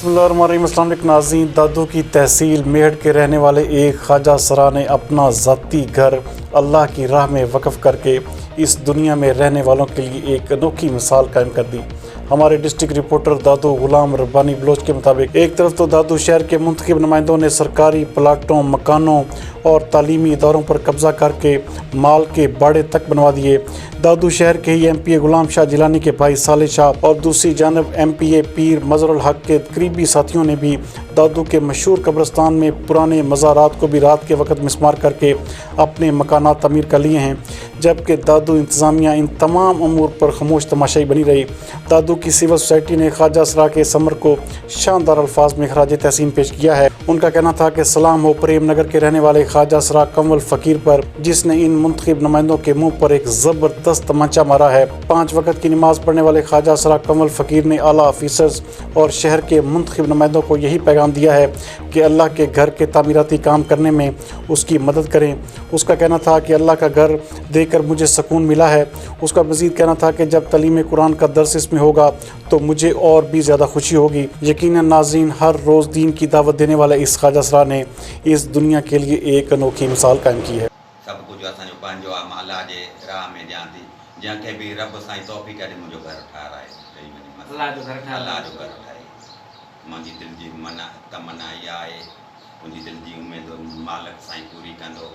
بسم اللہ الرحمن الرحیم۔ السلام علیکم ناظرین۔ دادو کی تحصیل میہٹ کے رہنے والے ایک خواجہ سرا نے اپنا ذاتی گھر اللہ کی راہ میں وقف کر کے اس دنیا میں رہنے والوں کے لیے ایک انوکھی مثال قائم کر دی۔ ہمارے ڈسٹرکٹ رپورٹر دادو غلام ربانی بلوچ کے مطابق ایک طرف تو دادو شہر کے منتخب نمائندوں نے سرکاری پلاٹوں، مکانوں اور تعلیمی اداروں پر قبضہ کر کے مال کے باڑے تک بنوا دیے۔ دادو شہر کے ہی ایم پی اے غلام شاہ جیلانی کے بھائی صالح شاہ اور دوسری جانب ایم پی اے پیر مظہر الحق کے قریبی ساتھیوں نے بھی دادو کے مشہور قبرستان میں پرانے مزارات کو بھی رات کے وقت مسمار کر کے اپنے مکانات تعمیر کر لیے ہیں، جبکہ دادو انتظامیہ ان تمام امور پر خاموش تماشائی بنی رہی۔ دادو کی سول سوسائٹی نے خواجہ سرا کے ثمر کو شاندار الفاظ میں خراج تحسین پیش کیا ہے۔ ان کا کہنا تھا کہ سلام ہو پریم نگر کے رہنے والے خواجہ سرا کمول فقیر پر، جس نے ان منتخب نمائندوں کے منہ پر ایک زبردست تمانچہ مارا ہے۔ 5 وقت کی نماز پڑھنے والے خواجہ سرا کمول فقیر نے اعلیٰ آفیسرز اور شہر کے منتخب نمائندوں کو یہی پیغام دیا ہے کہ اللہ کے گھر کے تعمیراتی کام کرنے میں اس کی مدد کریں۔ اس کا کہنا تھا کہ اللہ کا گھر دیکھ کر مجھے سکون ملا ہے۔ اس کا مزید کہنا تھا کہ جب تعلیم قرآن کا درس اس میں ہوگا تو مجھے اور بھی زیادہ خوشی ہوگی۔ یقیناً ناظرین، ہر روز دین کی دعوت دینے والے اس خواجہ سرا نے اس دنیا کے لیے ایک انوکھی مثال قائم کی ہے۔ سب کچھ اسانجو پانجو آ ماں اللہ جے راہ میں جاں تھی، جن کے بھی رب سائیں توفیق دے مجھو گھر ٹھہرائے، اللہ جو گھر ٹھہرائے۔ مجھے دل جی تمنا یہ آئے، مجھے دل جی امید مالک سائیں پوری کندو۔